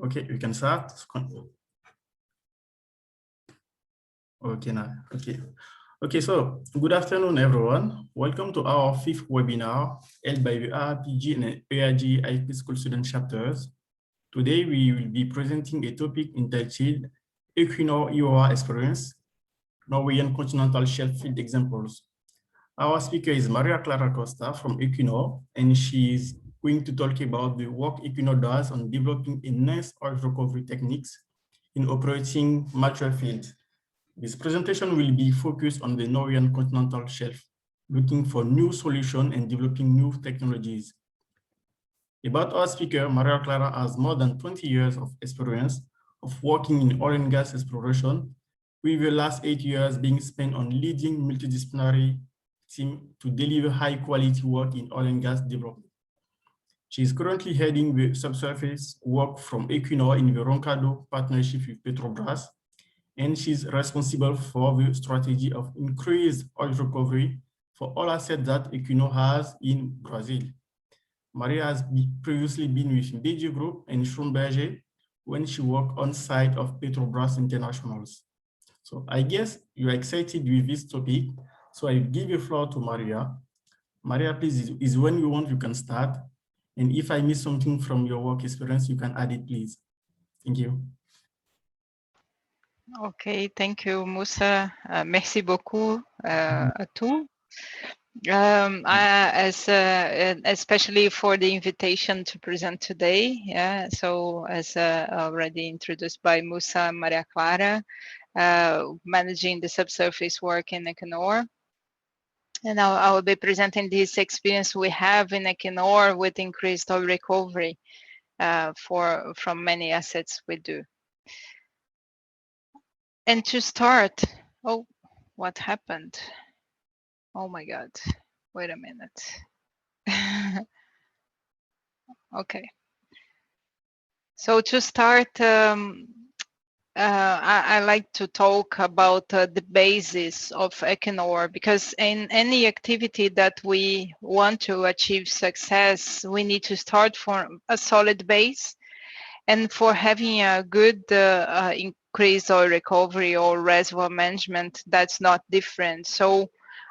Okay, we can start. Okay, now. Okay, so good afternoon, everyone. Welcome to our fifth webinar held by the AAPG and AIG IFP School Student Chapters. Today, we will be presenting a topic entitled Equinor EOR Experience, Norwegian Continental Shelf Field Examples. Our speaker is Maria Clara Costa from Equinor, and she is going to talk about the work Equinor does on developing enhanced oil recovery techniques in operating mature fields. This presentation will be focused on the Norwegian Continental Shelf, looking for new solutions and developing new technologies. About our speaker, Maria Clara has more than 20 years of experience of working in oil and gas exploration, with the last 8 years being spent on leading multidisciplinary team to deliver high quality work in oil and gas development. She is currently heading the subsurface work from Equinor in the Roncador partnership with Petrobras, and she's responsible for the strategy of increased oil recovery for all assets that Equinor has in Brazil. Maria has previously been with BG Group and Schlumberger when she worked on site of Petrobras International. So I guess you're excited with this topic. So I give the floor to Maria. Maria, please, is when you want, you can start. And if I miss something from your work experience, you can add it, please. Thank you. Okay, thank you, Moussa. Merci beaucoup à tous. Especially for the invitation to present today. Yeah, so as already introduced by Moussa, Maria Clara, managing the subsurface work in Equinor. And I will be presenting this experience we have in Equinor with increased oil recovery from many assets we do. And to start, oh, what happened? Oh my God, wait a minute. Okay. So to start, I like to talk about the basis of Equinor, because in any activity that we want to achieve success, we need to start from a solid base. And for having a good increased oil recovery or reservoir management, that's not different. So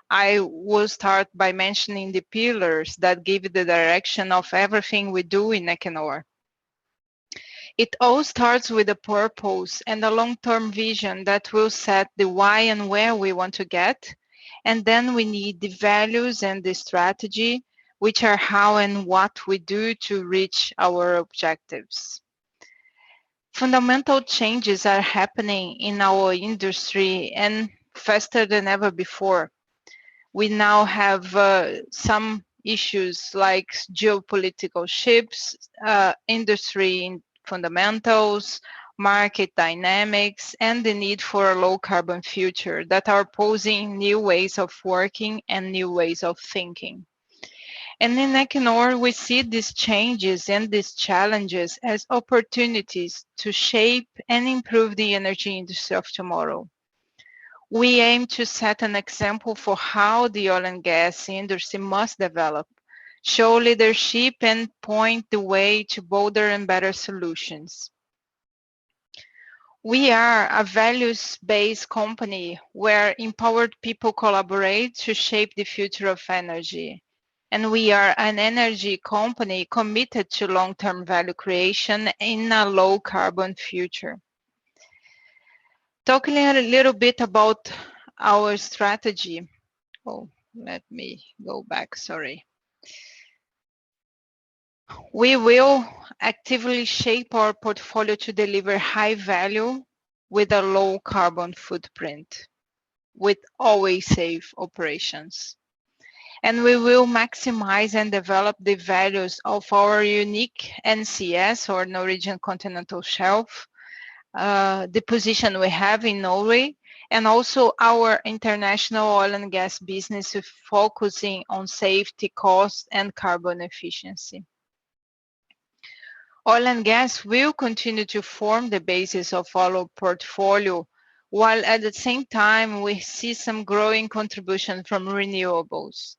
I will start by mentioning the pillars that give the direction of everything we do in Equinor. It all starts with a purpose and a long-term vision that will set the why and where we want to get. And then we need the values and the strategy, which are how and what we do to reach our objectives. Fundamental changes are happening in our industry and faster than ever before. We now have some issues like geopolitical shifts, industry fundamentals, market dynamics, and the need for a low carbon future that are posing new ways of working and new ways of thinking. And in Equinor, we see these changes and these challenges as opportunities to shape and improve the energy industry of tomorrow. We aim to set an example for how the oil and gas industry must develop, show leadership, and point the way to bolder and better solutions. We are a values-based company where empowered people collaborate to shape the future of energy. And we are an energy company committed to long-term value creation in a low-carbon future. Talking a little bit about our strategy. Oh, let me go back, sorry. We will actively shape our portfolio to deliver high value with a low carbon footprint, with always safe operations. And we will maximize and develop the values of our unique NCS, or Norwegian Continental Shelf, the position we have in Norway, and also our international oil and gas business focusing on safety, cost, and carbon efficiency. Oil and gas will continue to form the basis of our portfolio, while at the same time we see some growing contribution from renewables.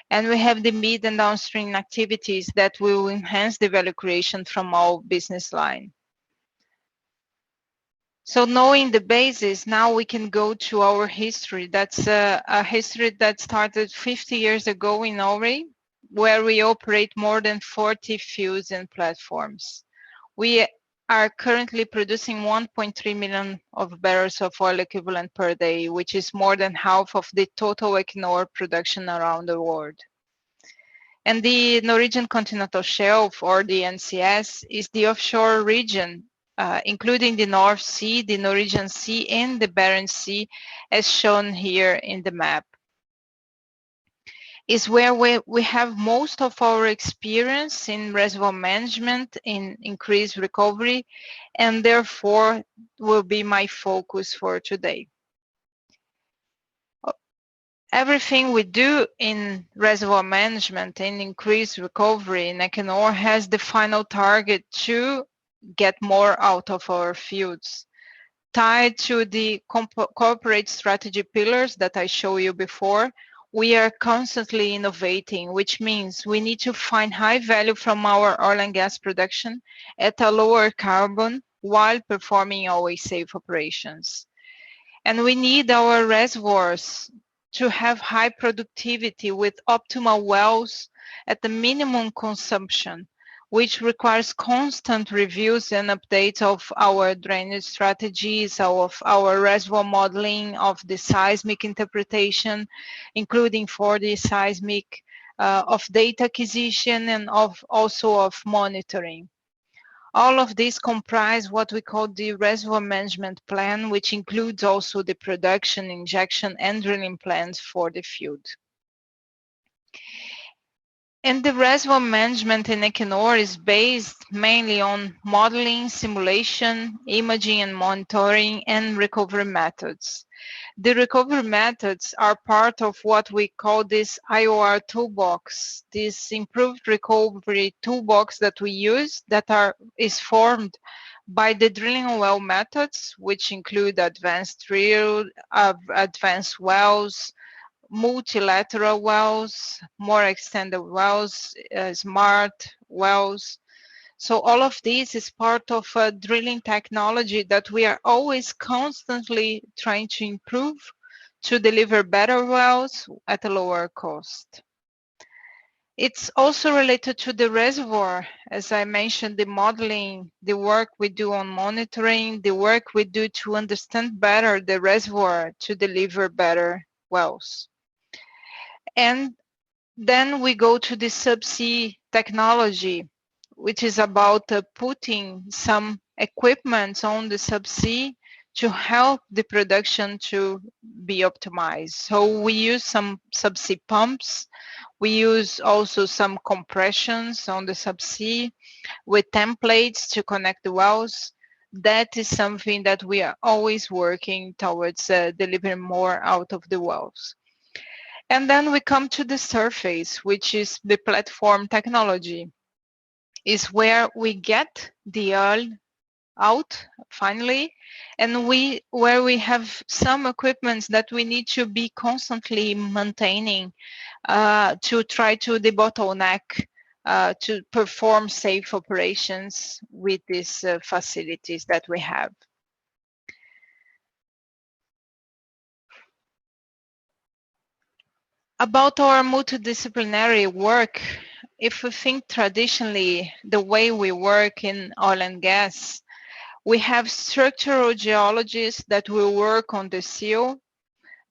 And we have the mid and downstream activities that will enhance the value creation from our business line. So knowing the basis, now we can go to our history. That's a history that started 50 years ago in Norway, where we operate more than 40 fields and platforms. We are currently producing 1.3 million of barrels of oil equivalent per day, which is more than half of the total Equinor production around the world. And the Norwegian Continental Shelf, or the NCS, is the offshore region, including the North Sea, the Norwegian Sea, and the Barents Sea, as shown here in the map. Is where we have most of our experience in reservoir management, in increased recovery, and therefore will be my focus for today. Everything we do in reservoir management and increased recovery in Equinor has the final target to get more out of our fields, tied to the corporate strategy pillars that I showed you before. We are constantly innovating, which means we need to find high value from our oil and gas production at a lower carbon while performing always safe operations. And we need our reservoirs to have high productivity with optimal wells at the minimum consumption, which requires constant reviews and updates of our drainage strategies, of our reservoir modeling, of the seismic interpretation, including 4D seismic, of data acquisition, and also of monitoring. All of these comprise what we call the reservoir management plan, which includes also the production, injection, and drilling plans for the field. And the reservoir management in Equinor is based mainly on modeling, simulation, imaging and monitoring, and recovery methods. The recovery methods are part of what we call this EOR Toolbox, this improved recovery toolbox that we use that is formed by the drilling well methods, which include advanced drill, advanced wells, multilateral wells, more extended wells, smart wells. So all of this is part of a drilling technology that we are always constantly trying to improve to deliver better wells at a lower cost. It's also related to the reservoir, as I mentioned, the modeling, the work we do on monitoring, the work we do to understand better the reservoir to deliver better wells. And then we go to the subsea technology, which is about putting some equipment on the subsea to help the production to be optimized. So we use some subsea pumps. We use also some compressions on the subsea with templates to connect the wells. That is something that we are always working towards delivering more out of the wells. And then we come to the surface, which is the platform technology. Is where we get the oil out finally, and where we have some equipment that we need to be constantly maintaining to try to debottleneck to perform safe operations with these facilities that we have. About our multidisciplinary work, if we think traditionally the way we work in oil and gas, we have structural geologists that will work on the seal,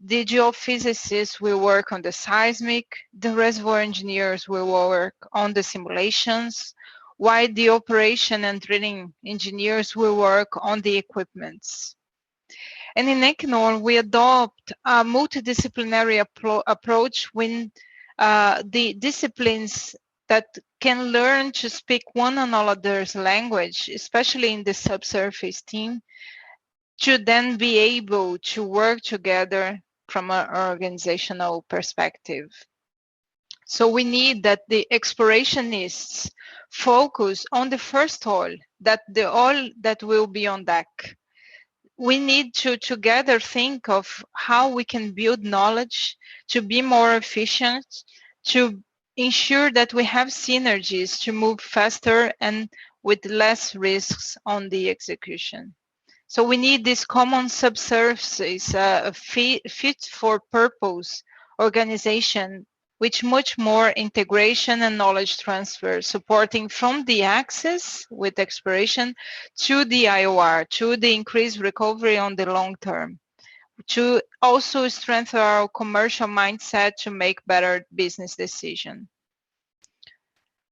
the geophysicists will work on the seismic, the reservoir engineers will work on the simulations, while the operation and drilling engineers will work on the equipments. And in Equinor, we adopt a multidisciplinary approach when the disciplines that can learn to speak one another's language, especially in the subsurface team, to then be able to work together from an organizational perspective. So we need that the explorationists focus on the first oil, that the oil that will be on deck. We need to together think of how we can build knowledge to be more efficient, to ensure that we have synergies to move faster and with less risks on the execution. So we need this common subsurface, fit for purpose organization, which much more integration and knowledge transfer, supporting from the access with exploration to the IOR, to the increased recovery on the long term, to also strengthen our commercial mindset to make better business decisions.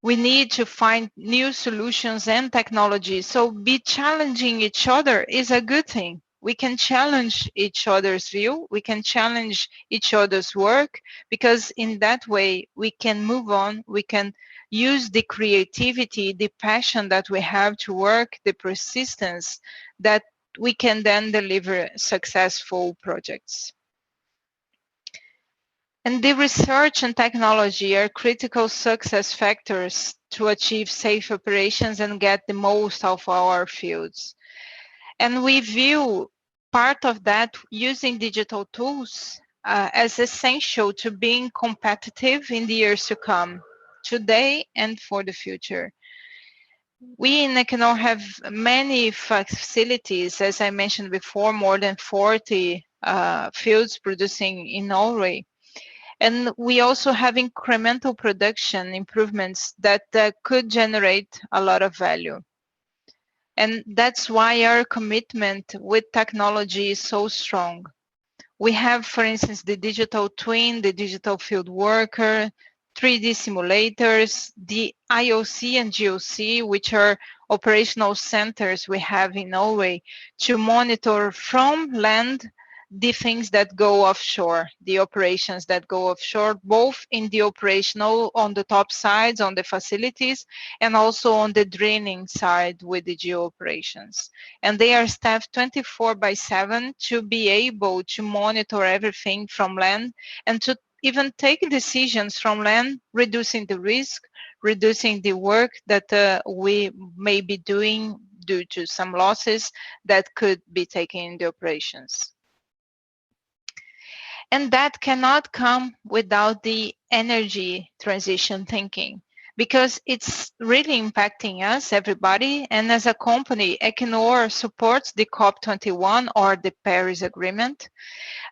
We need to find new solutions and technologies. So be challenging each other is a good thing. We can challenge each other's view. We can challenge each other's work, because in that way we can move on. We can use the creativity, the passion that we have to work, the persistence that we can then deliver successful projects. And the research and technology are critical success factors to achieve safe operations and get the most of our fields. And we view part of that using digital tools as essential to being competitive in the years to come, today and for the future. We in Equinor have many facilities, as I mentioned before, more than 40 fields producing in Norway. And we also have incremental production improvements that could generate a lot of value. And that's why our commitment with technology is so strong. We have, for instance, the digital twin, the digital field worker, 3D simulators, the IOC and GOC, which are operational centers we have in Norway to monitor from land the things that go offshore, the operations that go offshore, both in the operational on the top sides, on the facilities, and also on the drilling side with the geo operations. And they are staffed 24/7 to be able to monitor everything from land and to even take decisions from land, reducing the risk, reducing the work that we may be doing due to some losses that could be taken in the operations. And that cannot come without the energy transition thinking, because it's really impacting us, everybody. And as a company, Equinor supports the COP21 or the Paris Agreement.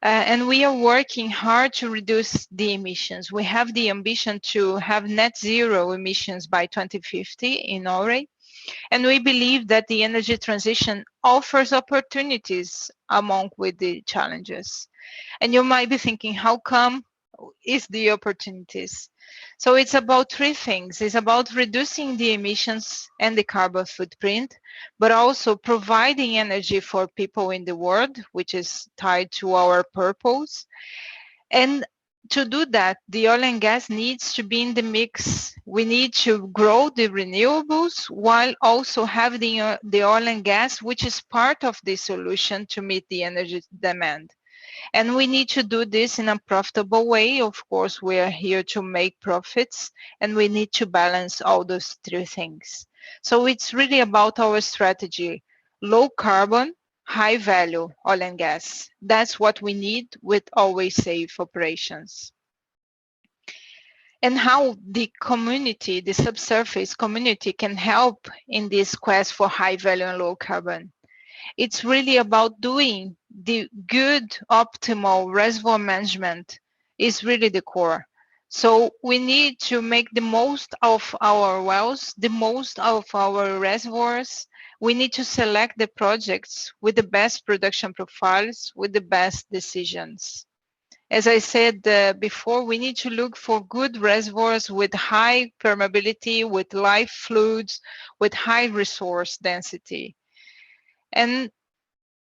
And we are working hard to reduce the emissions. We have the ambition to have net zero emissions by 2050 in Norway. And we believe that the energy transition offers opportunities among with the challenges. And you might be thinking, how come is the opportunities? So it's about three things. It's about reducing the emissions and the carbon footprint, but also providing energy for people in the world, which is tied to our purpose. And to do that, the oil and gas needs to be in the mix. We need to grow the renewables while also having the oil and gas, which is part of the solution to meet the energy demand. And we need to do this in a profitable way. Of course, we are here to make profits, and we need to balance all those three things. So it's really about our strategy: low carbon, high value oil and gas. That's what we need with always safe operations. And how the community, the subsurface community, can help in this quest for high value and low carbon. It's really about doing the good optimal reservoir management is really the core. So we need to make the most of our wells, the most of our reservoirs. We need to select the projects with the best production profiles, with the best decisions. As I said before, we need to look for good reservoirs with high permeability, with live fluids, with high resource density. And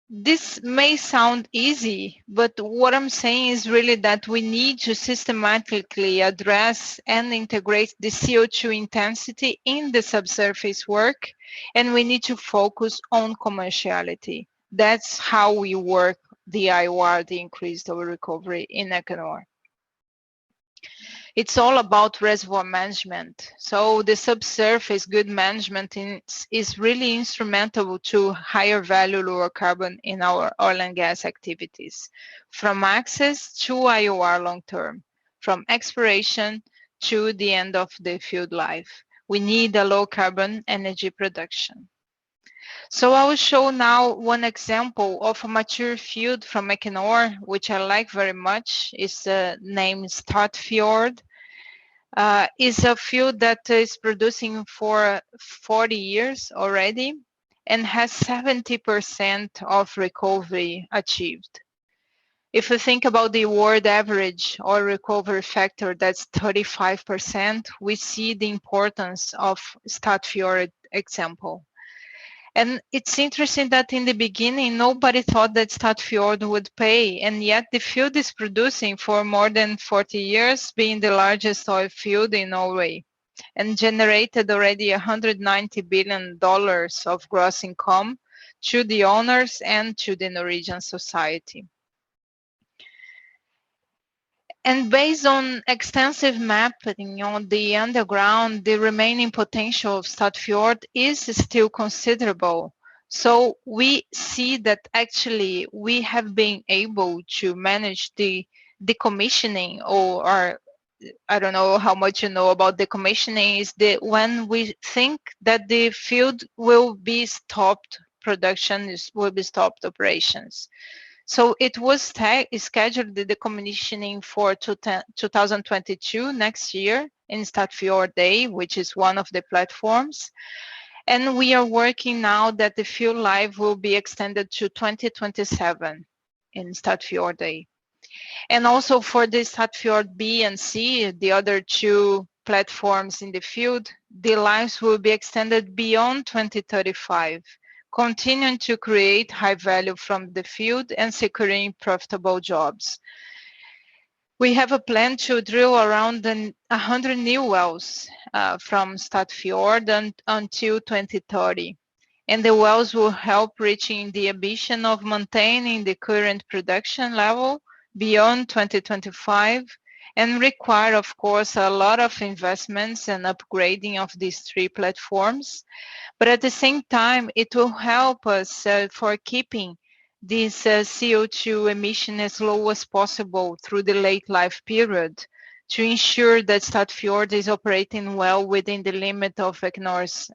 this may sound easy, but what I'm saying is really that we need to systematically address and integrate the CO2 intensity in the subsurface work, and we need to focus on commerciality. That's how we work the IOR, the increased oil recovery in Equinor. It's all about reservoir management. So the subsurface good management is really instrumental to higher value, lower carbon in our oil and gas activities, from access to IOR long term, from exploration to the end of the field life. We need a low carbon energy production. So I will show now one example of a mature field from Equinor, which I like very much. It's named Statfjord. Is a field that is producing for 40 years already and has 70% of recovery achieved. If you think about the world average or recovery factor, that's 35%, we see the importance of Statfjord example. And it's interesting that in the beginning, nobody thought that Statfjord would pay, and yet the field is producing for more than 40 years, being the largest oil field in Norway, and generated already $190 billion of gross income to the owners and to the Norwegian society. And based on extensive mapping on the underground, the remaining potential of Statfjord is still considerable. So we see that actually we have been able to manage the decommissioning, or I don't know how much you know about decommissioning, is when we think that the field will be stopped, production will be stopped operations. So it was scheduled the decommissioning for 2022, next year, in Statfjord Day, which is one of the platforms. And we are working now that the field life will be extended to 2027 in Statfjord Day. And also for the Statfjord B and C, the other two platforms in the field, the lives will be extended beyond 2035. Continuing to create high value from the field and securing profitable jobs. We have a plan to drill around 100 new wells from Statfjord until 2030. And the wells will help reaching the ambition of maintaining the current production level beyond 2025 and require, of course, a lot of investments and upgrading of these three platforms. But at the same time, it will help us for keeping this CO2 emission as low as possible through the late life period to ensure that Statfjord is operating well within the limit of Equinor's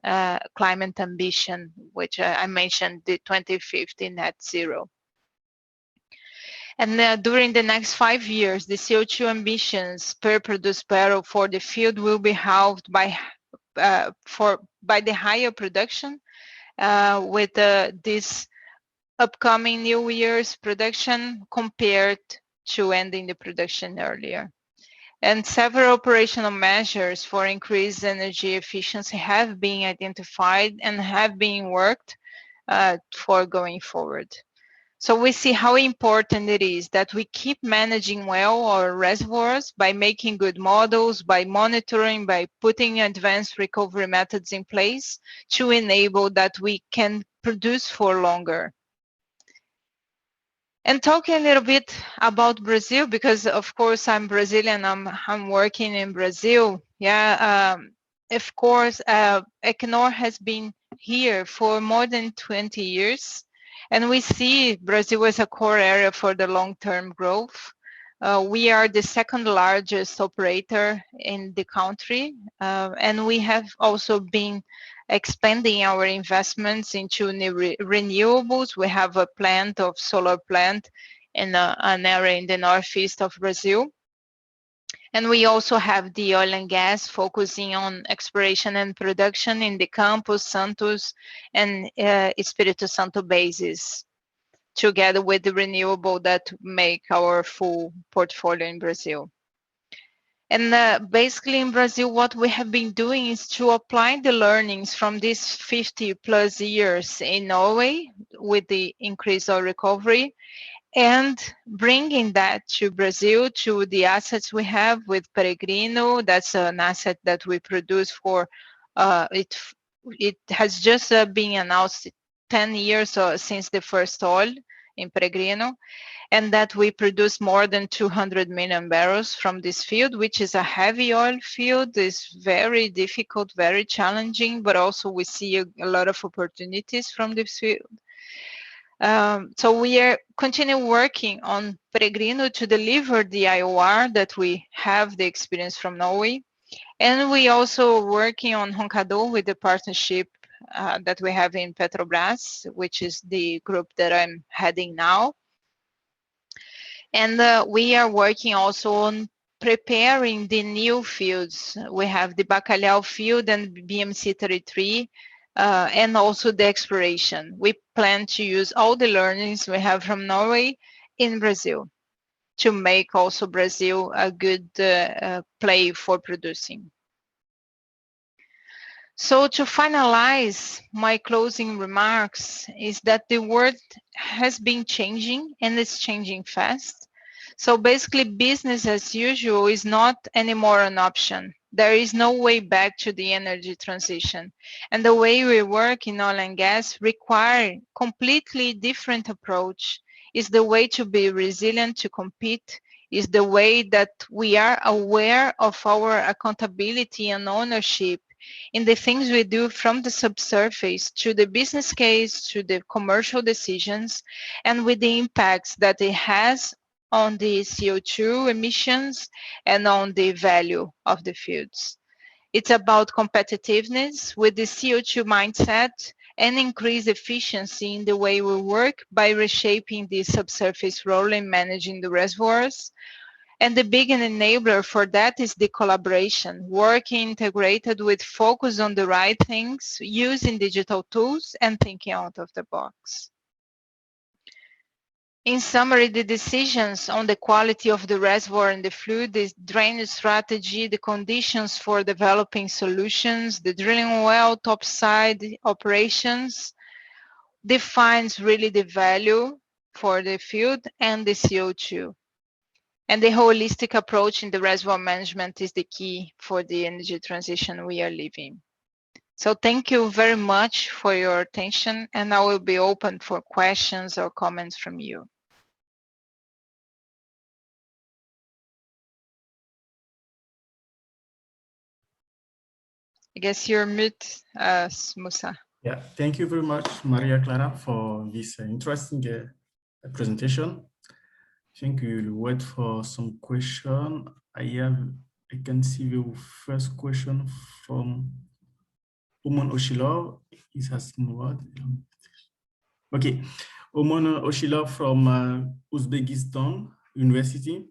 climate ambition, which I mentioned, the 2050 net zero. And during the next 5 years, the CO2 emissions per produced barrel for the field will be halved by the higher production with this upcoming new year's production compared to ending the production earlier. And several operational measures for increased energy efficiency have been identified and have been worked for going forward. So we see how important it is that we keep managing well our reservoirs by making good models, by monitoring, by putting advanced recovery methods in place to enable that we can produce for longer. And talking a little bit about Brazil, because of course I'm Brazilian, I'm working in Brazil. Yeah, of course, Equinor has been here for more than 20 years. And we see Brazil as a core area for the long-term growth. We are the second largest operator in the country, and we have also been expanding our investments into new renewables. We have a solar plant in an area in the northeast of Brazil. And we also have the oil and gas focusing on exploration and production in the Campos, Santos, and Espírito Santo bases, together with the renewable that make our full portfolio in Brazil. And basically in Brazil, what we have been doing is to apply the learnings from these 50 plus years in Norway with the increase of recovery and bringing that to Brazil, to the assets we have with Peregrino. That's an asset that we produce for, it has just been announced 10 years since the first oil in Peregrino, and that we produce more than 200 million barrels from this field, which is a heavy oil field. It's very difficult, very challenging, but also we see a lot of opportunities from this field. So we are continue working on Peregrino to deliver the IOR that we have the experience from Norway. And we also working on Roncador with the partnership that we have in Petrobras, which is the group that I'm heading now. And we are working also on preparing the new fields. We have the Bacalhau field and BMC 33, and also the exploration. We plan to use all the learnings we have from Norway in Brazil to make also Brazil a good play for producing. So to finalize my closing remarks is that the world has been changing and it's changing fast. So basically business as usual is not anymore an option. There is no way back to the energy transition. And the way we work in oil and gas require completely different approach. Is the way to be resilient, to compete, is the way that we are aware of our accountability and ownership in the things we do from the subsurface to the business case to the commercial decisions, and with the impacts that it has on the CO2 emissions and on the value of the fields. It's about competitiveness with the CO2 mindset and increase efficiency in the way we work by reshaping the subsurface role in managing the reservoirs. And the big enabler for that is the collaboration, working integrated with focus on the right things, using digital tools and thinking out of the box. In summary, the decisions on the quality of the reservoir and the fluid, the drainage strategy, the conditions for developing solutions, the drilling well, topside operations, defines really the value for the field and the CO2. And the holistic approach in the reservoir management is the key for the energy transition we are living. So thank you very much for your attention, and I will be open for questions or comments from you. I guess you're mute, Musa. Yeah, thank you very much, Maria Clara, for this interesting presentation. I think we'll wait for some question. I can see the first question from Oman Oshilov. He's asking what? Okay, Oman Oshilov from Uzbekistan University.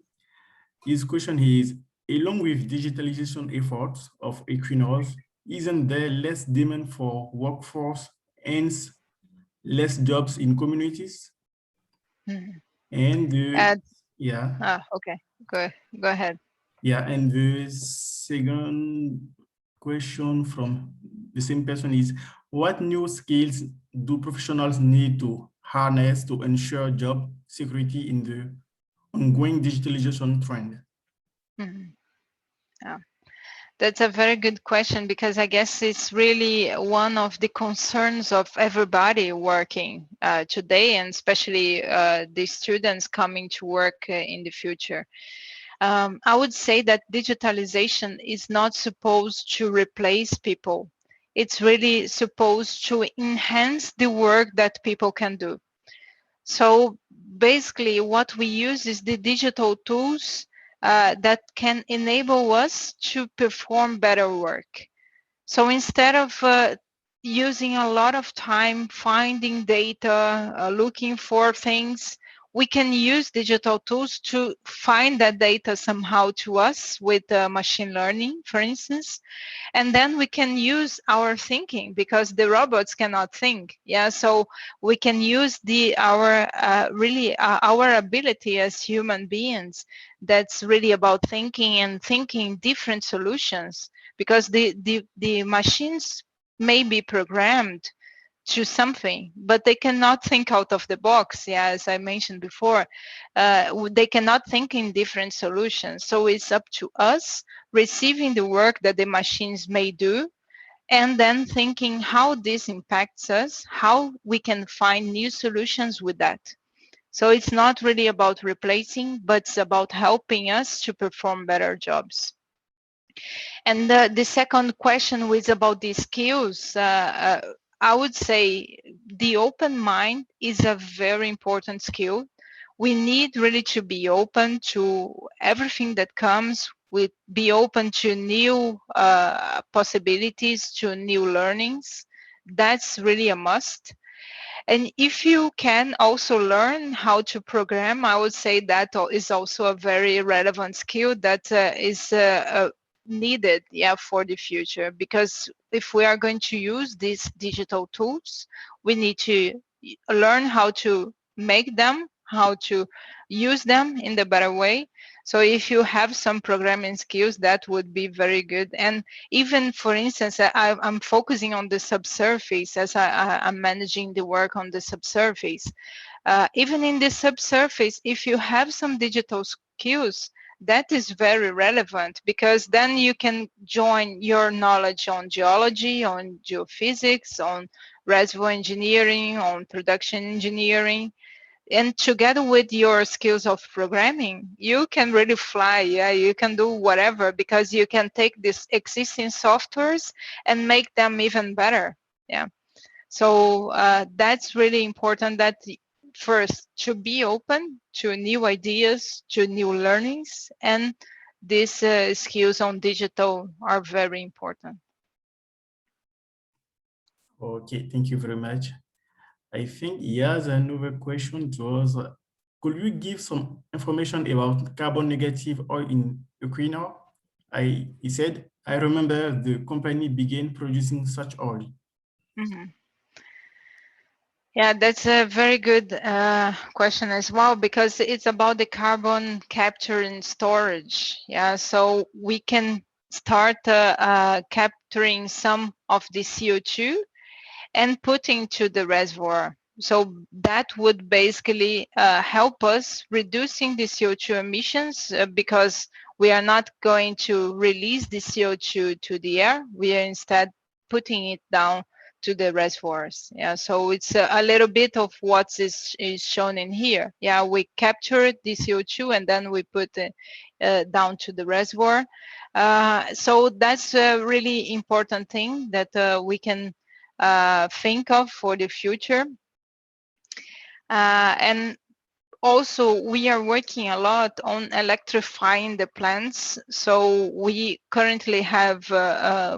His question is, along with digitalization efforts of Equinor, isn't there less demand for workforce, hence less jobs in communities? Mm-hmm. And yeah. Okay, go ahead. Yeah, and the second question from the same person is, what new skills do professionals need to harness to ensure job security in the ongoing digitalization trend? Mm-hmm. Yeah. That's a very good question, because I guess it's really one of the concerns of everybody working today, and especially the students coming to work in the future. I would say that digitalization is not supposed to replace people. It's really supposed to enhance the work that people can do. So basically what we use is the digital tools that can enable us to perform better work. So instead of using a lot of time finding data, looking for things, we can use digital tools to find that data somehow to us with machine learning, for instance. And then we can use our thinking, because the robots cannot think. Yeah, so we can use our ability as human beings. That's really about thinking and thinking different solutions, because the machines may be programmed to something, but they cannot think out of the box. Yeah, as I mentioned before, they cannot think in different solutions. So it's up to us receiving the work that the machines may do, and then thinking how this impacts us, how we can find new solutions with that. So it's not really about replacing, but it's about helping us to perform better jobs. And the second question was about the skills. I would say the open mind is a very important skill. We need really to be open to everything that comes with, be open to new possibilities, to new learnings. that's really a must. And if you can also learn how to program, I would say that is also a very relevant skill that is needed, yeah, for the future. Because if we are going to use these digital tools, we need to learn how to make them, how to use them in the better way. So if you have some programming skills, that would be very good. And even, for instance, I'm focusing on the subsurface as I'm managing the work on the subsurface. Even in the subsurface, if you have some digital skills, that is very relevant, because then you can join your knowledge on geology, on geophysics, on reservoir engineering, on production engineering, and together with your skills of programming, you can really fly. Yeah, you can do whatever, because you can take these existing softwares and make them even better. Yeah, so that's really important, that first, to be open to new ideas, to new learnings, and these skills on digital are very important. Okay, thank you very much. I think he has another question to us. Could you give some information about carbon negative oil in Equinor? He said, I remember the company began producing such oil. Mm-hmm. Yeah, that's a very good question as well, because it's about the carbon capture and storage. Yeah, so we can start capturing some of the CO2 and putting to the reservoir. So that would basically help us reducing the CO2 emissions, because we are not going to release the CO2 to the air. We are instead putting it down to the reservoirs. Yeah, so it's a little bit of what is shown in here. Yeah, we capture the CO2 and then we put it down to the reservoir. So that's a really important thing that we can think of for the future. And also, we are working a lot on electrifying the plants. So we currently have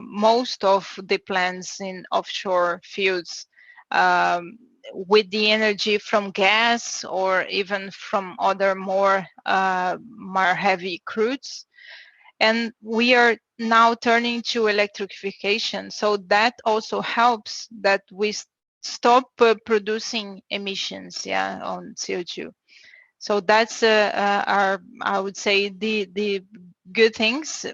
most of the plants in offshore fields with the energy from gas or even from other more heavy crudes. And we are now turning to electrification. So that also helps that we stop producing emissions, yeah, on CO2. So that's our, I would say, the good things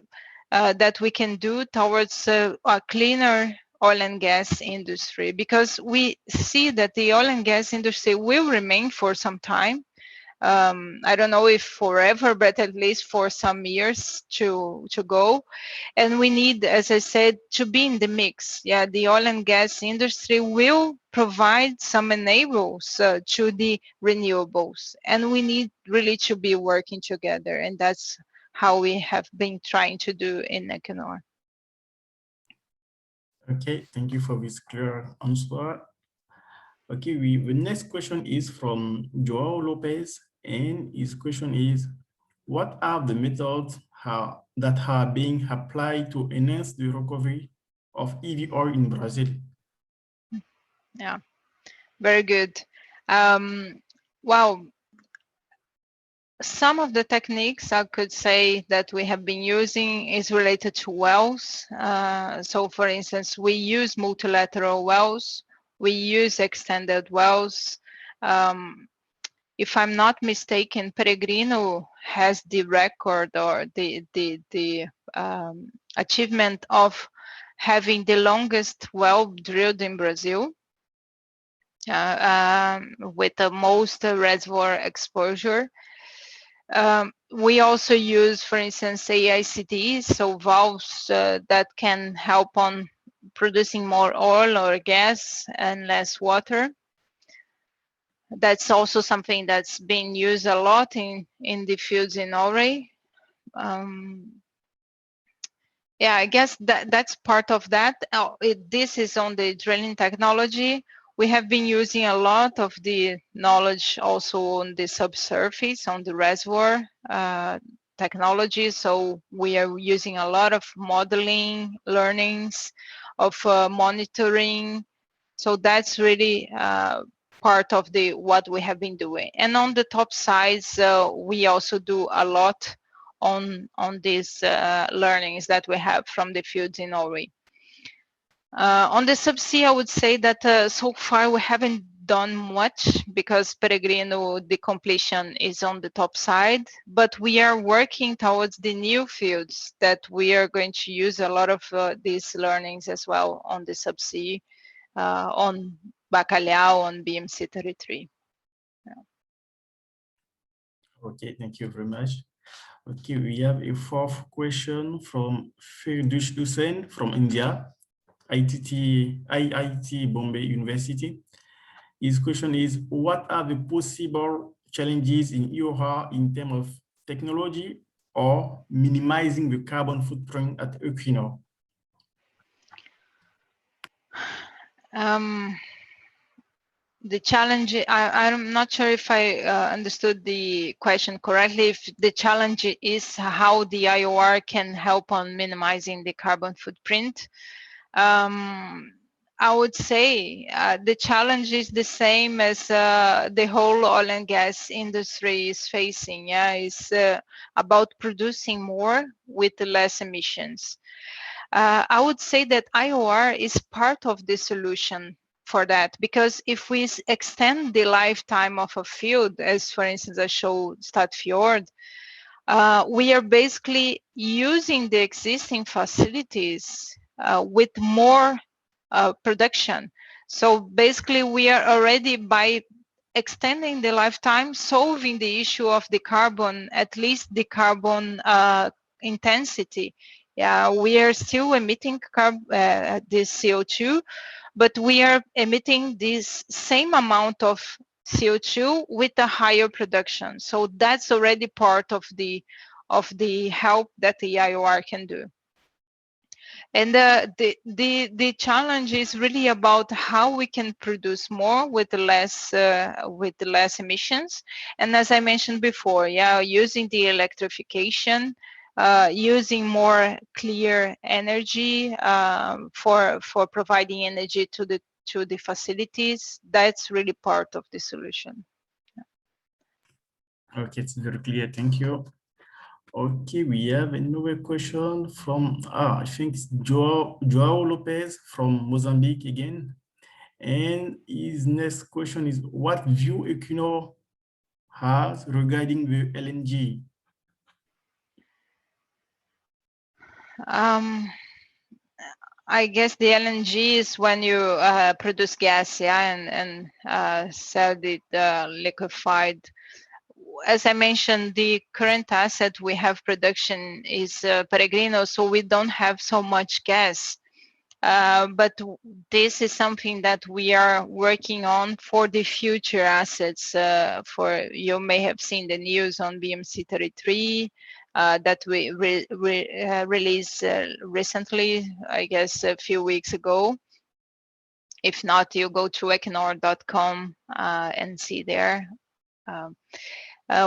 that we can do towards a cleaner oil and gas industry, because we see that the oil and gas industry will remain for some time. I don't know if forever, but at least for some years to go. And we need, as I said, to be in the mix. Yeah, the oil and gas industry will provide some enables to the renewables, and we need really to be working together. And that's how we have been trying to do in Equinor. Okay, thank you for this clear answer. Okay, the next question is from Joao Lopez, and his question is, what are the methods that are being applied to enhance the recovery of EVR in Brazil? Yeah, very good. Wow. Some of the techniques I could say that we have been using is related to wells. So for instance, we use multilateral wells, we use extended wells. If I'm not mistaken, Peregrino has the record or the achievement of having the longest well drilled in Brazil, with the most reservoir exposure. We also use, for instance, AICTs, so valves that can help on producing more oil or gas and less water. That's also something that's been used a lot in the fields in Norway. Yeah, I guess that's part of that. This is on the drilling technology. We have been using a lot of the knowledge also on the subsurface, on the reservoir technology. So we are using a lot of modeling, learnings, of monitoring So that's really part of what we have been doing. And on the top sides, we also do a lot on these learnings that we have from the fields in Norway. On the subsea, I would say that so far we haven't done much because Peregrino, the completion is on the top side, but we are working towards the new fields that we are going to use a lot of these learnings as well on the subsea, on Bacalhau, on BMC-33. Yeah. Okay, thank you very much. Okay, we have a fourth question from Firdush Hussain from India, IIT Bombay University. His question is, what are the possible challenges in EOR in terms of technology or minimizing the carbon footprint at Equinor? The challenge, I'm not sure if I understood the question correctly. If the challenge is how the IOR can help on minimizing the carbon footprint, I would say the challenge is the same as the whole oil and gas industry is facing. Yeah, it's about producing more with less emissions. I would say that IOR is part of the solution for that, because if we extend the lifetime of a field, as for instance I showed Statfjord, we are basically using the existing facilities with more production. So basically we are already, by extending the lifetime, solving the issue of the carbon, at least the carbon intensity. Yeah, we are still emitting this CO2, but we are emitting this same amount of CO2 with a higher production. So that's already part of the help that the IOR can do. And the challenge is really about how we can produce more with less emissions. And as I mentioned before, yeah, using the electrification, using more clear energy for providing energy to the facilities. That's really part of the solution. Okay, it's very clear. Thank you. Okay, we have another question from, I think it's Joao Lopez from Mozambique again. And his next question is, what view Equinor has regarding the LNG? I guess the LNG is when you produce gas, yeah, and sell it liquefied. As I mentioned, the current asset we have production is Peregrino, so we don't have so much gas. But this is something that we are working on for the future assets. You may have seen the news on BMC-33 that we released recently, I guess a few weeks ago. If not, you go to equinor.com and see there.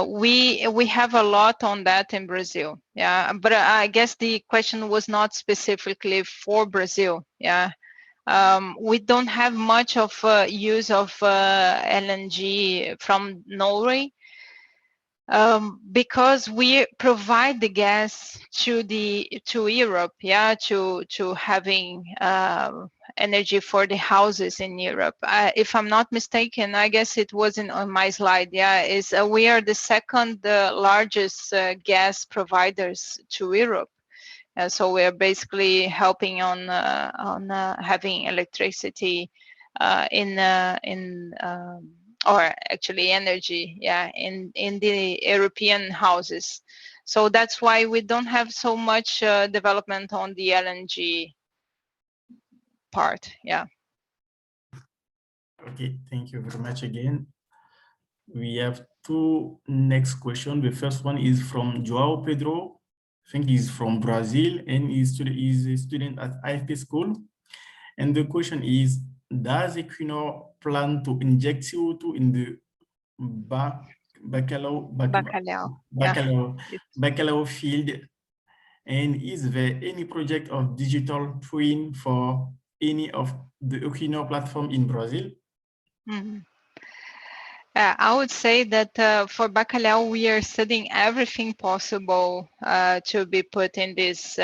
We have a lot on that in Brazil, yeah. But I guess the question was not specifically for Brazil, yeah. We don't have much of use of LNG from Norway because we provide the gas to Europe, yeah, to having energy for the houses in Europe. If I'm not mistaken, I guess it wasn't on my slide. Yeah, we are the second largest gas providers to Europe. So we are basically helping on having electricity or actually energy, yeah, in the European houses. So that's why we don't have so much development on the LNG part, yeah. Okay, thank you very much again. We have two next questions. The first one is from Joao Pedro. I think he's from Brazil and he's a student at IFP school. And the question is, does Equinor plan to inject CO2 in the Bacalhau field? And is there any project of digital twin for any of the Equinor platform in Brazil? Mhm. I would say that for Bacalhau, we are studying everything possible to be put in this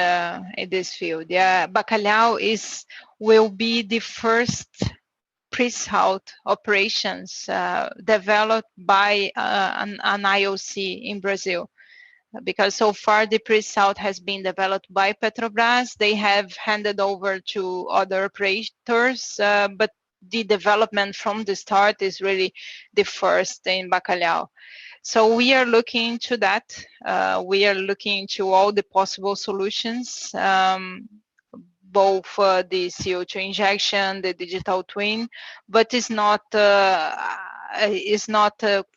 field. Yeah, Bacalhau will be the first pre-salt operations developed by an IOC in Brazil. Because so far the pre-salt has been developed by Petrobras. They have handed over to other operators, but the development from the start is really the first in Bacalhau. So we are looking into that. We are looking into all the possible solutions, both the CO2 injection, the digital twin, but it's not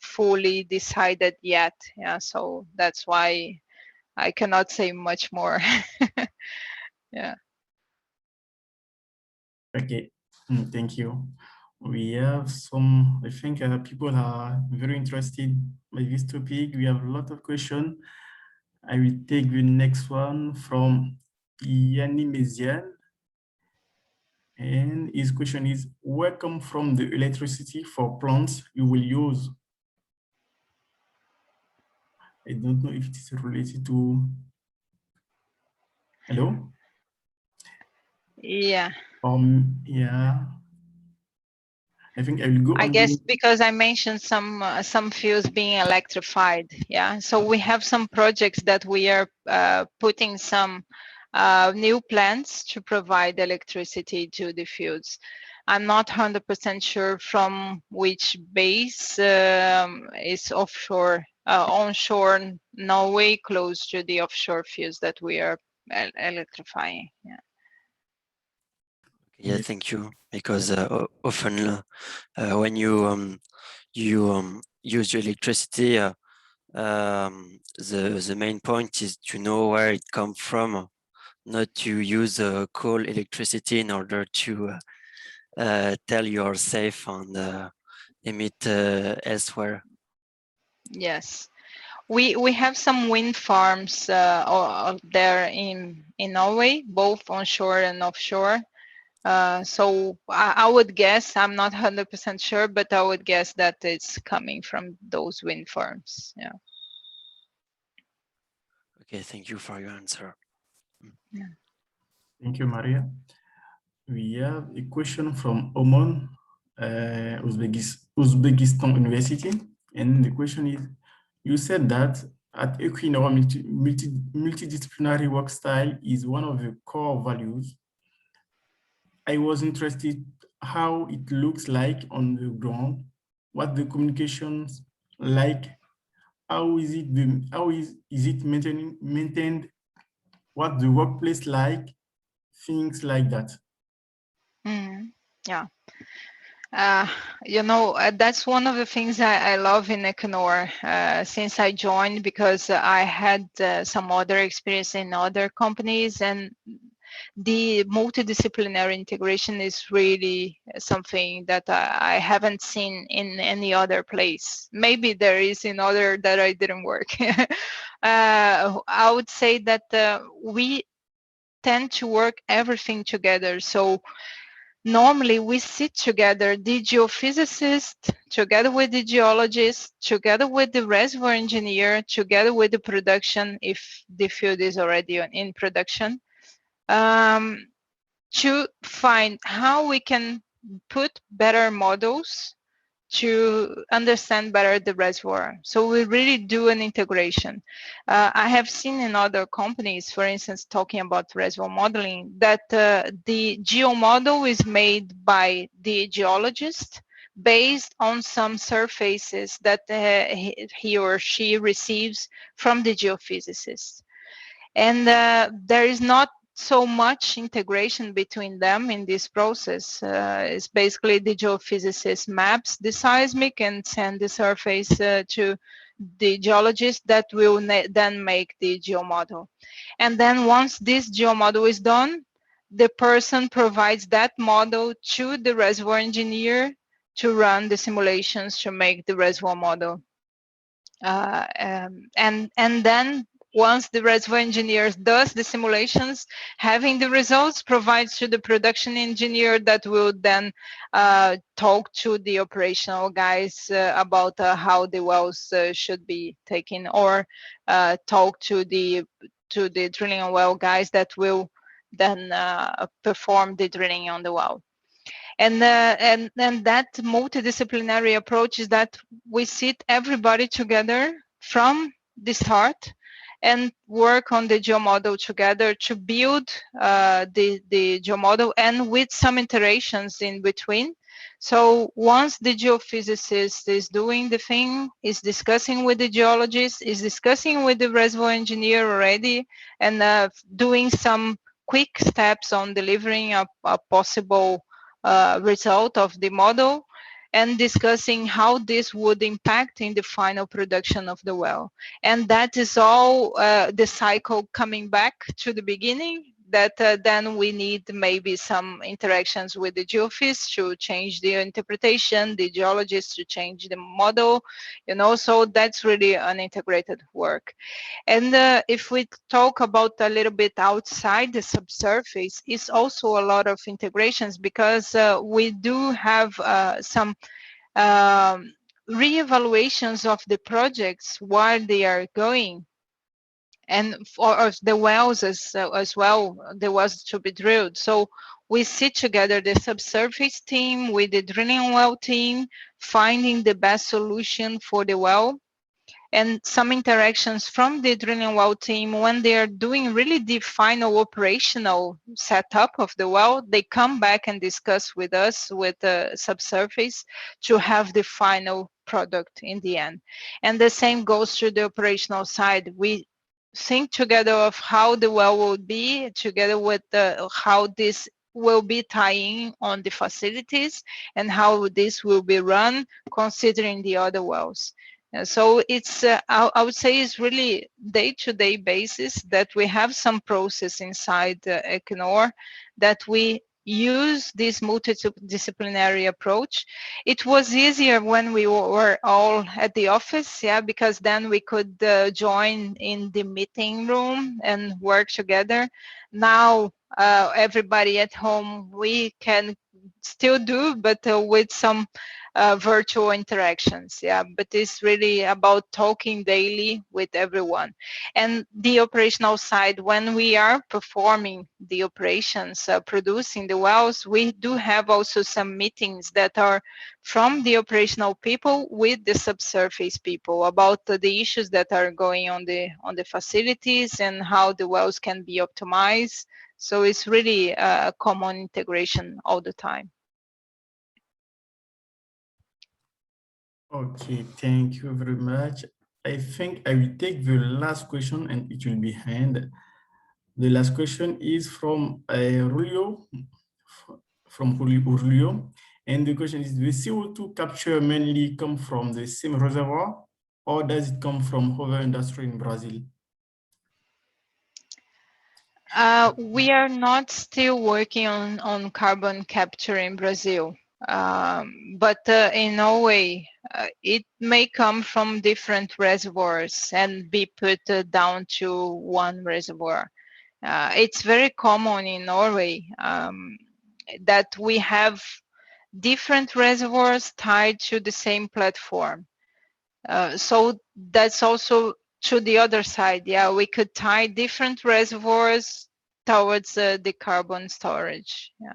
fully decided yet. Yeah, so that's why I cannot say much more. Yeah. Okay, thank you. We have some, I think people are very interested by this topic. We have a lot of questions. I will take the next one from Yanni Mezian. And his question is, where come from the electricity for plants you will use? I don't know if it is related to, hello? Yeah. Yeah. I think I will go I on. guess because I mentioned some fields being electrified. Yeah. So we have some projects that we are putting some new plants to provide electricity to the fields. I'm not 100% sure from which base is offshore, onshore Norway, close to the offshore fields that we are electrifying. Yeah. Yeah, thank you. Because often when you use electricity, the main point is to know where it comes from, not to use coal electricity in order to tell you are safe and emit elsewhere. Yes. We have some wind farms there in Norway, both onshore and offshore. So I would guess, I'm not 100% sure, but I would guess that it's coming from those wind farms. Yeah. Okay, thank you for your answer. Yeah. Thank you, Maria. We have a question from Oman, Uzbekistan University. And the question is, you said that at Equinor, multidisciplinary work style is one of the core values. I was interested how it looks like on the ground, what the communications like, how is it maintained, what the workplace like, things like that. Yeah. That's one of the things I love in Equinor since I joined, because I had some other experience in other companies, and the multidisciplinary integration is really something that I haven't seen in any other place. Maybe there is in other that I didn't work. I would say that we tend to work everything together. So normally we sit together, the geophysicist, together with the geologist, together with the reservoir engineer, together with the production, if the field is already in production, to find how we can put better models to understand better the reservoir. So we really do an integration. I have seen in other companies, for instance, talking about reservoir modeling, that the geomodel is made by the geologist based on some surfaces that he or she receives from the geophysicist. And there is not so much integration between them in this process. It's basically the geophysicist maps the seismic and send the surface to the geologist that will then make the geomodel. And then once this geomodel is done, the person provides that model to the reservoir engineer to run the simulations to make the reservoir model. And then once the reservoir engineer does the simulations, having the results provides to the production engineer that will then talk to the operational guys about how the wells should be taken, or talk to the drilling and well guys that will then perform the drilling on the well. And that multidisciplinary approach is that we sit everybody together from the start and work on the geomodel together to build the geomodel, and with some iterations in between. So once the geophysicist is doing the thing, is discussing with the geologist, is discussing with the reservoir engineer already, and doing some quick steps on delivering a possible result of the model, and discussing how this would impact in the final production of the well. And that is all the cycle coming back to the beginning, that then we need maybe some interactions with the geophysicist to change the interpretation, the geologist to change the model, you know, so that's really an integrated work. And if we talk about a little bit outside the subsurface, it's also a lot of integrations, because we do have some re-evaluations of the projects while they are going, and for the wells as well, there was to be drilled. So we sit together, the subsurface team with the drilling well team, finding the best solution for the well, and some interactions from the drilling well team when they are doing really the final operational setup of the well. They come back and discuss with us, with the subsurface, to have the final product in the end. And the same goes to the operational side. We think together of how the well will be, together with how this will be tying on the facilities, and how this will be run considering the other wells. So it's, I would say, it's really day-to-day basis that we have some process inside Equinor that we use this multidisciplinary approach. It was easier when we were all at the office, yeah, because then we could join in the meeting room and work together. Now, everybody at home, we can still do, but with some virtual interactions, yeah, but it's really about talking daily with everyone. And the operational side, when we are performing the operations, producing the wells, we do have also some meetings that are from the operational people with the subsurface people about the issues that are going on the facilities and how the wells can be optimized. So it's really a common integration all the time. Okay, thank you very much. I think I will take the last question and it will be hand. The last question is from Julio, and the question is, the CO2 capture mainly come from the same reservoir, or does it come from other industry in Brazil? We are not still working on carbon capture in Brazil, but in Norway, it may come from different reservoirs and be put down to one reservoir. It's very common in Norway that we have different reservoirs tied to the same platform. So that's also to the other side. Yeah, we could tie different reservoirs towards the carbon storage. Yeah.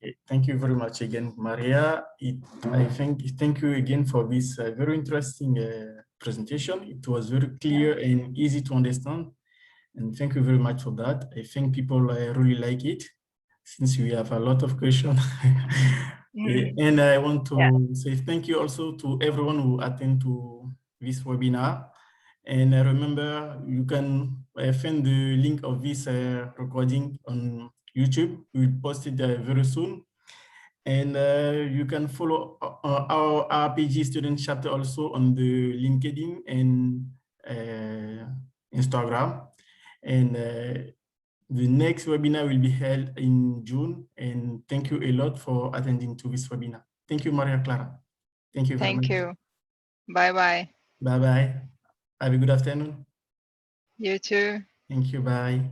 Okay, thank you very much again, Maria. I think thank you again for this very interesting presentation. It was very clear and easy to understand. And thank you very much for that. I think people really like it, since we have a lot of questions. And I want to say thank you also to everyone who attended to this webinar. And remember, you can find the link of this recording on YouTube. We'll post it very soon. And you can follow our AAPG student chapter also on the LinkedIn and Instagram. And the next webinar will be held in June. And thank you a lot for attending to this webinar. Thank you, Maria Clara. Thank you very much. Thank you. Bye-bye. Bye-bye. Have a good afternoon. You too. Thank you. Bye.